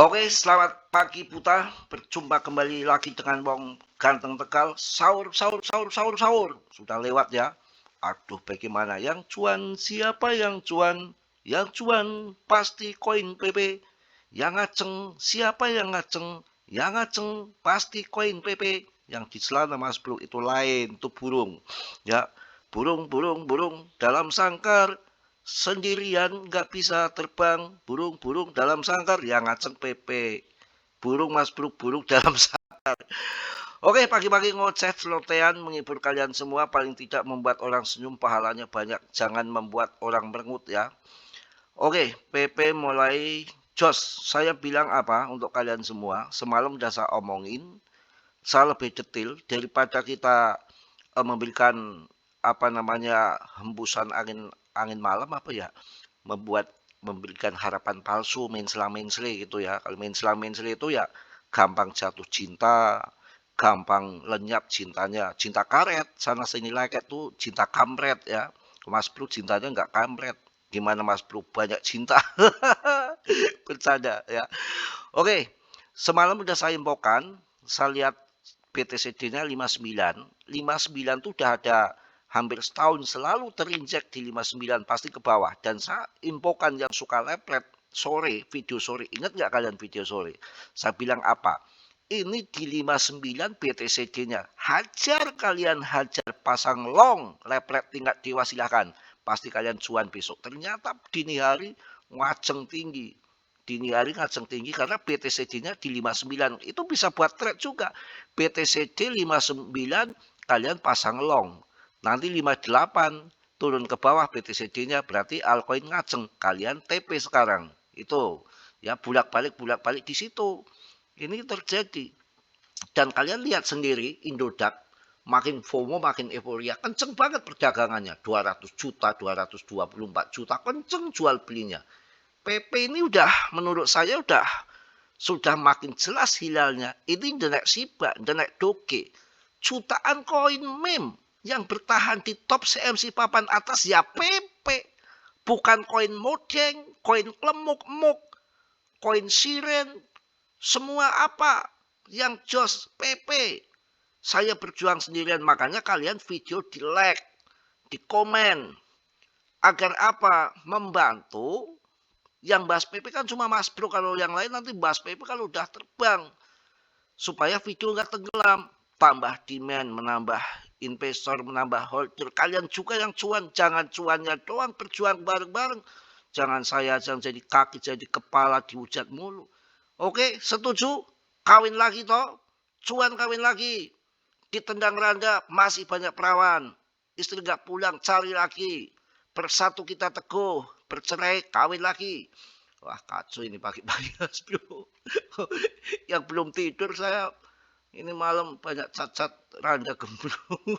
Oke, selamat pagi Puta. Berjumpa kembali lagi dengan Wong Ganteng Tegal. Sahur, sahur, sahur, sahur, sahur. Sudah lewat ya. Aduh, bagaimana? Yang cuan siapa yang cuan? Yang cuan pasti koin PP. Yang ngaceng siapa yang ngaceng? Yang ngaceng pasti koin PP. Yang di celana Mas Bro itu lain, itu burung. Ya, burung, burung, burung dalam sangkar sendirian nggak bisa terbang, burung-burung dalam sangkar yang ngaceng PP. Burung Mas Bro, burung dalam sangkar. Oke, pagi-pagi ngoceh celotehan menghibur kalian semua, paling tidak membuat orang senyum, pahalanya banyak. Jangan membuat orang merengut ya. Oke, PP mulai jos. Saya bilang apa untuk kalian semua? Semalam udah saya omongin, saya lebih detail daripada kita memberikan apa namanya hembusan angin angin malam apa ya, memberikan harapan palsu, mensela-mensele gitu ya. Kalau mensela-mensele itu ya gampang jatuh cinta, gampang lenyap cintanya, cinta karet, sana sini leket tuh cinta kampret ya. Mas Bro cintanya nggak kampret. Gimana Mas Bro banyak cinta? Bercanda ya. Oke, semalam udah saya infokan, saya lihat BTCD-nya 59. 59 tuh udah ada hampir setahun selalu terinjek di 59 pasti ke bawah. Dan saya infokan yang suka lepret sore, video sore. Ingat nggak kalian video sore? Saya bilang apa? Ini di 59 BTCD-nya. Hajar kalian, hajar pasang long, lepret tingkat dewa silahkan. Pasti kalian cuan besok. Ternyata dini hari ngaceng tinggi. Dini hari ngaceng tinggi karena BTCD-nya di 59. Itu bisa buat trade juga. BTCD 59 kalian pasang long. Nanti 58 turun ke bawah BTCD-nya berarti altcoin ngaceng. Kalian TP sekarang. Itu ya bolak-balik di situ. Ini terjadi. Dan kalian lihat sendiri Indodax makin FOMO makin euforia. Kenceng banget perdagangannya. 200 juta, 224 juta. Kenceng jual belinya. PP ini udah menurut saya sudah makin jelas hilalnya. Ini denek Shiba, denek Doge. Jutaan koin meme yang bertahan di top CMC papan atas ya PP. Bukan koin modeng, koin klemuk-muk, koin siren, semua apa yang jos PP. Saya berjuang sendirian, makanya kalian video di like, di komen. Agar apa? Membantu. Yang bahas PP kan cuma Mas Bro, kalau yang lain nanti bahas PP kalau udah terbang. Supaya video nggak tenggelam. Tambah demand, menambah investor, menambah holder. Kalian juga yang cuan, jangan cuannya doang, berjuang bareng-bareng. Jangan saya jangan jadi kaki, jadi kepala dihujat mulu. Oke, setuju? Kawin lagi toh? Cuan kawin lagi. Ditendang randa, masih banyak perawan. Istri nggak pulang, cari lagi. Bersatu kita teguh, bercerai, kawin lagi. Wah kacau ini pagi-pagi Mas Bro. Yang belum tidur saya ini malam banyak cacat randa gemblung.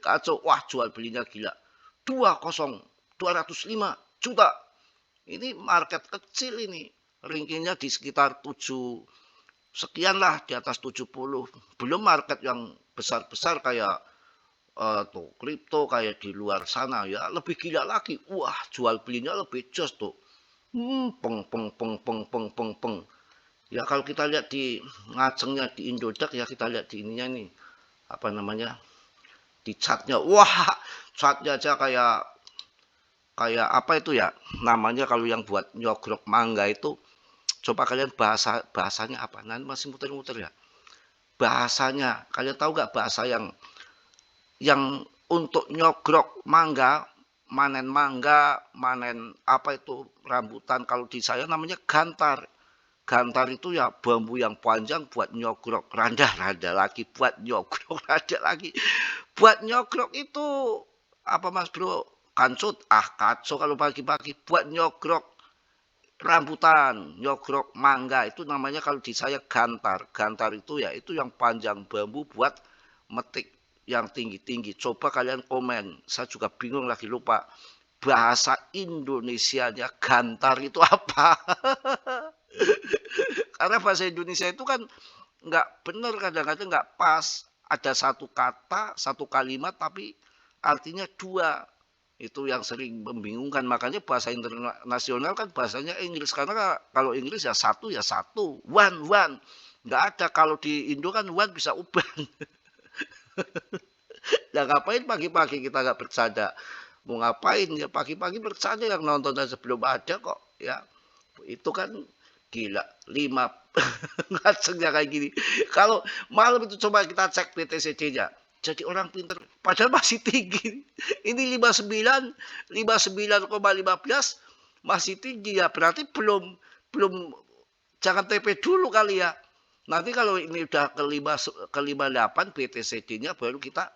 Kacau, wah jual belinya gila. 205 juta. Ini market kecil ini. Ringkingnya di sekitar 7 sekian lah, di atas 70. Belum market yang besar-besar kayak tuh kripto kayak di luar sana ya, lebih gila lagi. Wah, jual belinya lebih jos tuh. Peng peng peng peng peng peng peng. Ya kalau kita lihat di ngacengnya di Indodax ya, kita lihat di ininya nih. Apa namanya? Di chartnya. Wah, chartnya aja kayak apa itu ya? Namanya kalau yang buat nyogrok mangga itu, coba kalian bahasanya apa? Nanti masih muter-muter ya. Bahasanya, kalian tahu nggak bahasa yang untuk nyogrok mangga, manen apa itu rambutan, kalau di saya namanya gantar. Gantar itu ya bambu yang panjang buat nyogrok, randa lagi buat nyogrok, randa lagi buat nyogrok itu apa Mas Bro? Kancut, kacau kalau pagi-pagi buat nyogrok rambutan, nyogrok mangga itu namanya kalau di saya gantar. Gantar itu ya itu yang panjang bambu buat metik yang tinggi-tinggi. Coba kalian komen. Saya juga bingung lagi lupa. Bahasa Indonesianya gantar itu apa? Karena bahasa Indonesia itu kan nggak benar, kadang-kadang nggak pas. Ada satu kata, satu kalimat tapi artinya dua. Itu yang sering membingungkan. Makanya bahasa internasional kan bahasanya Inggris. Karena kalau Inggris ya satu, one. Nggak ada. Kalau di Indo kan one bisa ubah. Ya ngapain pagi-pagi kita nggak bercanda? Mau ngapain ya pagi-pagi bercanda, yang nonton aja belum ada kok. Ya itu kan gila. 5 ngacengnya kayak gini. Kalau malam itu coba kita cek PTCD-nya. Jadi orang pinter, padahal masih tinggi. Ini 59,15 masih tinggi ya. Berarti belum jangan TP dulu kali ya. Nanti kalau ini udah ke 58 PTCD-nya baru kita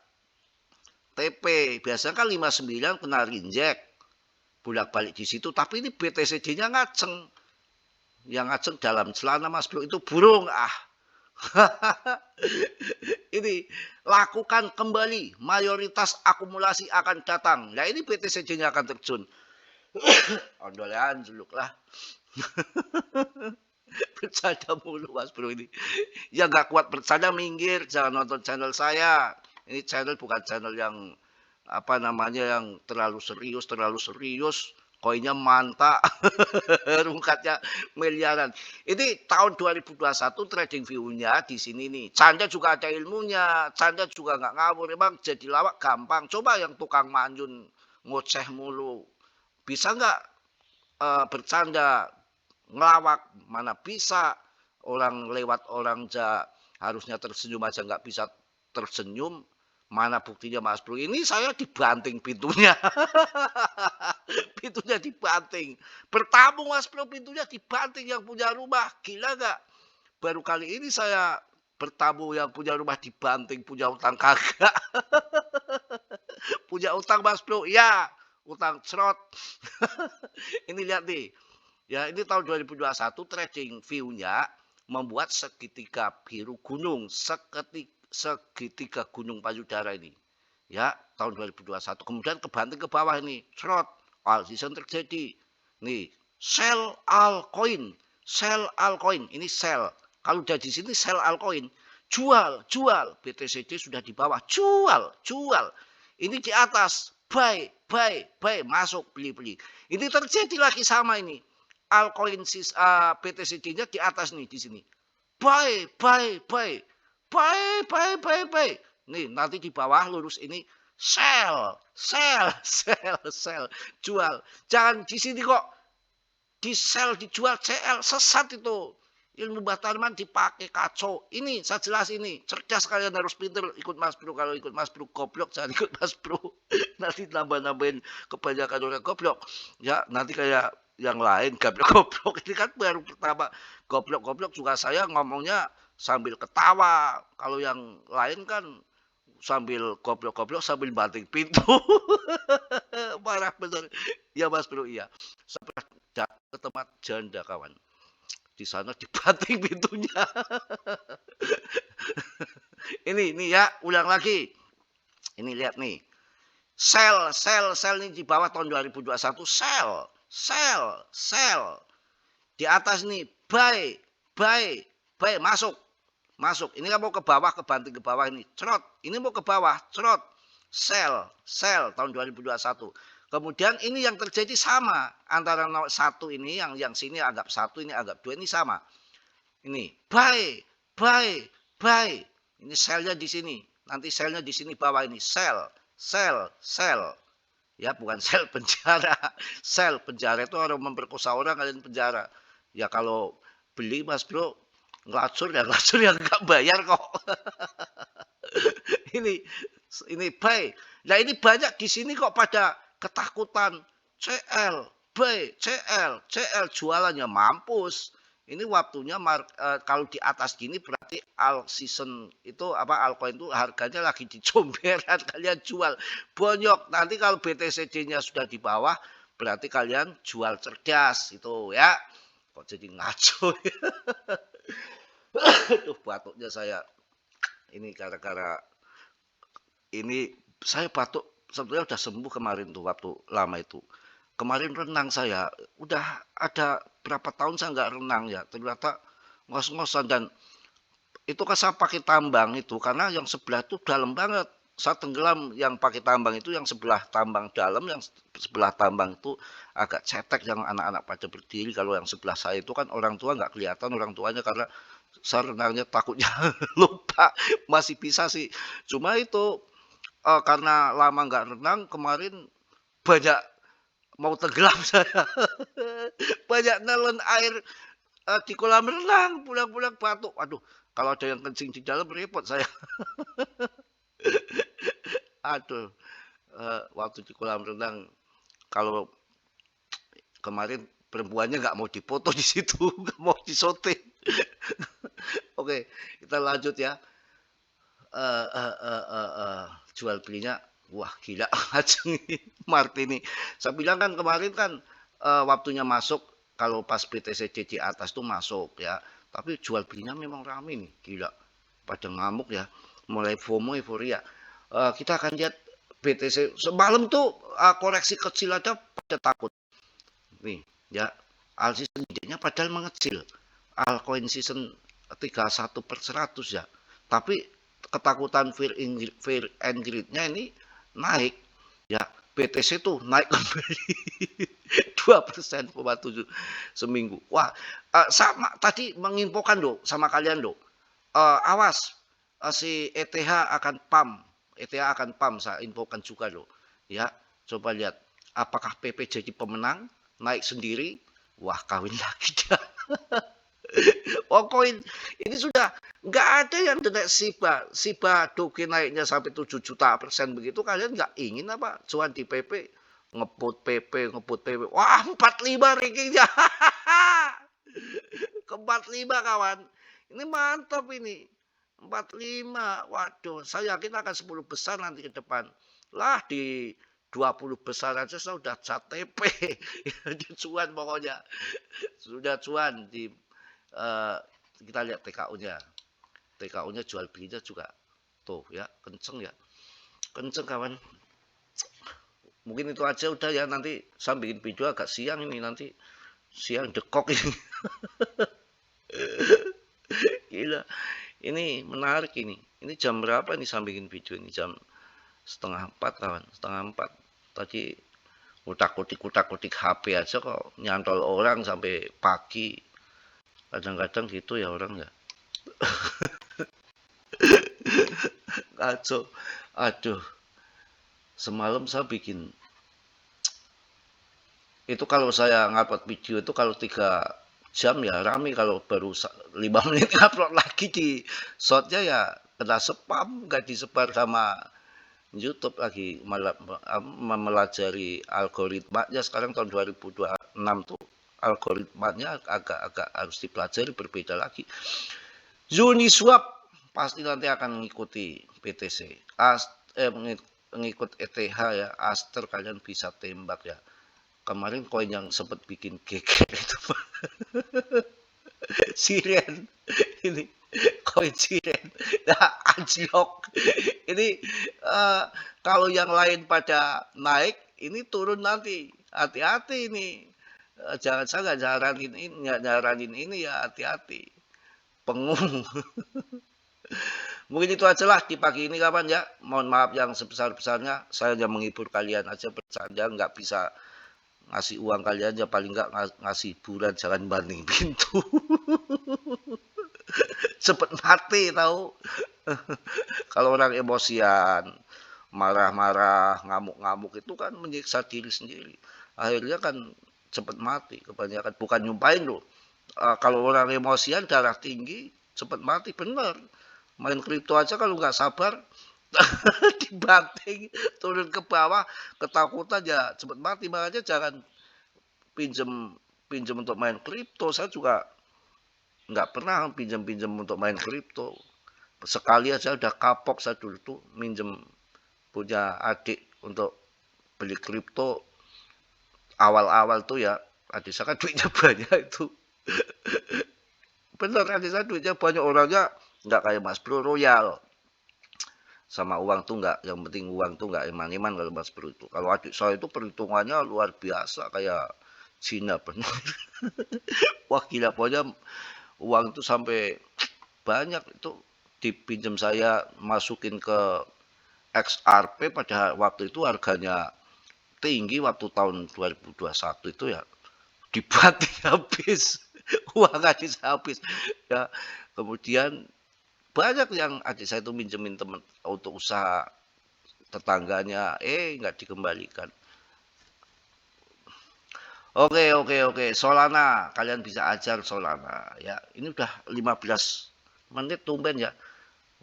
TP. Biasanya kan 59 kena rinjek. Bolak-balik di situ, tapi ini BTCD-nya ngaceng. Yang ngaceng dalam celana Mas Bro itu burung. Ini lakukan kembali, mayoritas akumulasi akan datang. Nah ini BTCD-nya akan terjun. Ondolan juluk lah. Bercanda mulu Mas Bro ini. Ya nggak kuat bercanda minggir, jangan nonton channel saya. Ini channel bukan channel yang apa namanya yang terlalu serius. Koinnya mantap, rungkatnya miliaran. Ini tahun 2021 trading view-nya di sini nih. Canda juga ada ilmunya, Canda juga nggak ngawur. Emang jadi lawak gampang. Coba yang tukang manyun ngoceh mulu, bisa nggak bercanda ngelawak? Mana bisa. Orang lewat orang harusnya tersenyum aja nggak bisa tersenyum. Mana buktinya Mas Bro? Ini saya dibanting pintunya. Pintunya dibanting. Bertamu Mas Bro, pintunya dibanting yang punya rumah. Gila nggak? Baru kali ini saya bertamu yang punya rumah dibanting, punya utang kagak. Punya utang Mas Bro? Ya, utang cerot. Ini lihat nih. Ya, ini tahun 2021 trading view-nya membuat segitiga biru gunung, segitiga gunung payudara ini. Ya, tahun 2021. Kemudian kebanting ke bawah ini, cerot. All season terjadi. Nih, sell altcoin. Ini sell. Kalau udah di sini sell altcoin, jual. BTCD sudah di bawah, jual. Ini di atas, buy, masuk, beli. Ini terjadi lagi sama ini. Altcoin BTCD-nya di atas nih di sini. Buy. Nih, nanti di bawah lurus ini sell. Jual. Jangan di sini kok di sell, dijual, CL. Sesat itu. Ilmu Batarman dipakai kacau. Ini saya jelas ini. Cerdas kalian, harus pinter ikut Mas Bro. Kalau ikut Mas Bro goblok, jangan ikut Mas Bro. Nanti nambahin kebanyakan orang goblok. Ya, nanti kayak yang lain goblok. Ini kan baru pertama goblok juga saya ngomongnya sambil ketawa. Kalau yang lain kan sambil goblok sambil banting pintu. Marah bener. Ya Mas Bro, iya. Saya pernah ke tempat janda kawan. Di sana dibanting pintunya. Ini ya, ulang lagi. Ini lihat nih. Sell nih di bawah tahun 2021. Sell. Di atas nih buy, masuk. Ini kan mau ke bawah, kebanting ke bawah ini, cerot. Ini mau ke bawah, cerot. Sell tahun 2021. Kemudian ini yang terjadi sama antara satu ini, yang sini anggap satu, ini anggap dua, ini sama. Ini buy. Ini sellnya di sini. Nanti sellnya di sini bawah ini, sell. Ya, bukan sel penjara. Sel penjara itu orang memperkosa orang, kalian penjara. Ya kalau beli Mas Bro, ngelacur yang nggak bayar kok. ini buy. Nah ini banyak di sini kok pada ketakutan. CL jualannya mampus. Ini waktunya kalau di atas gini berarti all season itu altcoin itu harganya lagi di comberan, kalian jual bonyok. Nanti kalau BTCD-nya sudah di bawah berarti kalian jual cerdas itu ya. Kok jadi ngaco ya. Tuh batuknya saya. Ini gara-gara ini saya batuk sebetulnya udah sembuh kemarin tuh waktu lama itu. Kemarin renang saya, udah ada berapa tahun saya nggak renang ya, ternyata ngos-ngosan. Dan itu kan saya pakai tambang itu, karena yang sebelah itu dalam banget, saya tenggelam yang pakai tambang itu yang sebelah tambang dalam, yang sebelah tambang itu agak cetek yang anak-anak pada berdiri. Kalau yang sebelah saya itu kan orang tua nggak kelihatan orang tuanya karena saya renangnya takutnya lupa. Masih bisa sih. Cuma itu karena lama nggak renang kemarin banyak mau tenggelam saya. Banyak nelen air di kolam renang, pulang-pulang batuk. Aduh, kalau ada yang kencing di dalam repot saya. Aduh, waktu di kolam renang kalau kemarin perempuannya nggak mau dipoto di situ, nggak mau disoting. Oke, kita lanjut ya. Jual belinya, wah gila aja nih Martini. Saya bilang kan kemarin kan waktunya masuk, kalau pas BTCC di atas tuh masuk ya. Tapi jual belinya memang rame nih, gila. Pada ngamuk ya, mulai FOMO euforia. Kita akan lihat BTC semalam tuh koreksi kecil aja pada takut. Nih ya, Al season nya padahal mengecil. Altcoin season 31/100 ya. Tapi ketakutan fear and greed-nya ini naik ya. BTC tuh naik kembali 2,7% seminggu. Wah, sama tadi menginfokan loh sama kalian loh. Awas si ETH akan pump. ETH akan pump, saya infokan juga loh. Ya, coba lihat apakah PP jadi pemenang, naik sendiri. Wah, kawin lagi dia. Oh, koin ini sudah nggak ada yang kena Shiba Doge naiknya sampai 7 juta % begitu. Kalian nggak ingin apa cuan di PP, ngebut PP. Wah, 45 rankingnya. Ke 45 kawan. Ini mantap ini. 45. Waduh, saya yakin akan 10 besar nanti ke depan. Lah di 20 besar aja saya sudah CTP. Cuan pokoknya. Sudah cuan di kita lihat TKU-nya. TKU-nya jual belinya juga tuh ya, kenceng ya. Kenceng kawan. Mungkin itu aja udah ya, nanti saya bikin video agak siang ini, nanti siang dekok ini. Gila. Ini menarik ini. Ini jam berapa nih saya bikin video ini? Jam 3:30 kawan, 3:30. Tadi kutak-kutik HP aja kok nyantol orang sampai pagi. Kadang-kadang gitu ya orang ya. Kacau. Aduh. Semalam saya bikin. Itu kalau saya ngupload video itu kalau 3 jam ya rame, kalau baru 5 menit upload lagi di shotnya ya kena spam, nggak disebar sama YouTube lagi memelajari algoritmanya. Sekarang tahun 2026 tuh algoritmanya agak harus dipelajari, berbeda lagi. Uniswap pasti nanti akan mengikuti BTC, mengikut ETH ya. Aster kalian bisa tembak ya. Kemarin koin yang sempat bikin geger itu Siren ini, koin Siren nah, anjlok ini. Kalau yang lain pada naik, ini turun nanti, hati-hati ini. Jangan, saya nggak nyaranin ini ya, hati-hati pengung. Mungkin itu aja lah di pagi ini kawan ya. Mohon maaf yang sebesar-besarnya, saya hanya menghibur kalian aja, bercanda, nggak bisa ngasih uang kalian aja, paling nggak ngasih hiburan, jangan banding pintu. Cepet mati tahu. Kalau orang emosian, marah-marah, ngamuk-ngamuk itu kan menyiksa diri sendiri. Akhirnya kan cepet mati kebanyakan. Bukan nyumpain loh. Kalau orang emosian, darah tinggi, cepet mati, bener. Main kripto aja kalau nggak sabar dibanting turun ke bawah, ketakutan ya cepet mati. Makanya jangan pinjem untuk main kripto. Saya juga nggak pernah pinjam untuk main kripto. Sekali aja udah kapok saya dulu tuh minjem punya adik untuk beli kripto. Awal-awal tuh ya, adik saya kan duitnya banyak itu. Bener, adik saya duitnya banyak, orangnya nggak kayak Mas Bro Royal. Sama uang tuh nggak, yang penting uang tuh nggak iman-iman kalau Mas Bro itu. Kalau adik saya itu perhitungannya luar biasa, kayak Cina bener. Wah gila, pokoknya uang itu sampai banyak itu dipinjam saya, masukin ke XRP pada waktu itu harganya tinggi waktu tahun 2021 itu ya dibuat habis. Uang adik saya habis. Ya, kemudian banyak yang adik saya itu minjemin temen untuk usaha tetangganya, nggak dikembalikan. Oke. Solana, kalian bisa ajar Solana. Ya, ini udah 15 menit tumben ya.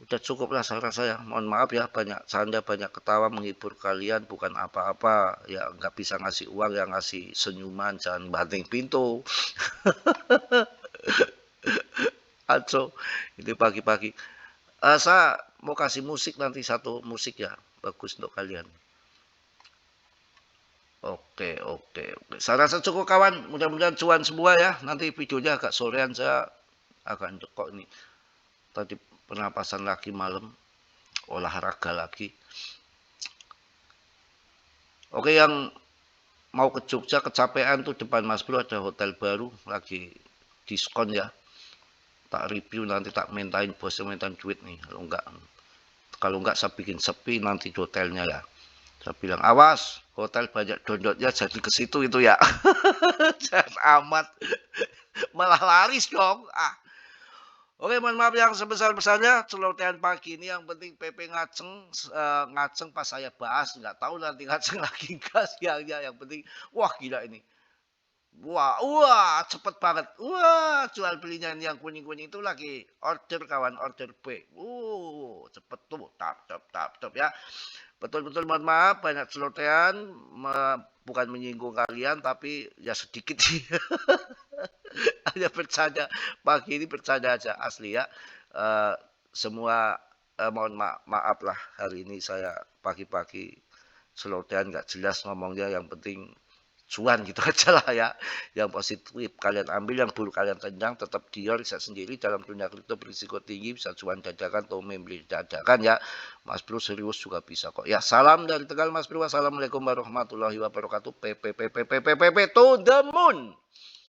Udah cukup lah saya rasa ya. Mohon maaf ya, banyak canda, banyak ketawa menghibur kalian, bukan apa-apa. Ya, nggak bisa ngasih uang, yang ngasih senyuman, jangan banting pintu. Aco, ini pagi-pagi. Saya mau kasih musik nanti, satu musik ya, bagus untuk kalian. Oke. Saya rasa cukup kawan, mudah-mudahan cuan semua ya. Nanti videonya agak sorean, saya agak jekok ini. Tadi pernapasan lagi malam, olahraga lagi. Oke, yang mau ke Jogja kecapean tuh depan Mas Bro ada hotel baru lagi diskon ya. Tak review nanti, tak mintain bosnya, mintain duit nih. Kalau enggak saya bikin sepi nanti di hotelnya ya. Saya bilang, awas, hotel banyak downloadnya jadi ke situ itu ya. Jangan amat. Malah laris dong. Oke, mohon maaf yang sebesar-besarnya celotehan pagi ini. Yang penting PP ngaceng pas saya bahas. Nggak tahu nanti ngaceng lagi enggak siangnya. Yang penting, wah gila ini. Wah, cepet banget. Wah, jual belinya yang kuning-kuning itu lagi order kawan, order B. Cepet tuh, tap ya. Betul-betul mohon maaf, banyak celotehan, bukan menyinggung kalian, tapi ya sedikit sih. Hanya bercanda, pagi ini bercanda aja, asli ya. Semua mohon maaf lah, hari ini saya pagi-pagi celotehan nggak jelas ngomongnya, yang penting cuan gitu aja lah ya. Yang positif kalian ambil, yang buruk kalian tendang. Tetap dia riset sendiri, dalam dunia kripto berisiko tinggi, bisa cuan dadakan atau membeli dadakan ya. Mas Bro serius juga bisa kok ya. Salam dari Tegal Mas Bro. Wassalamualaikum warahmatullahi wabarakatuh. PPPPPPPP to the moon.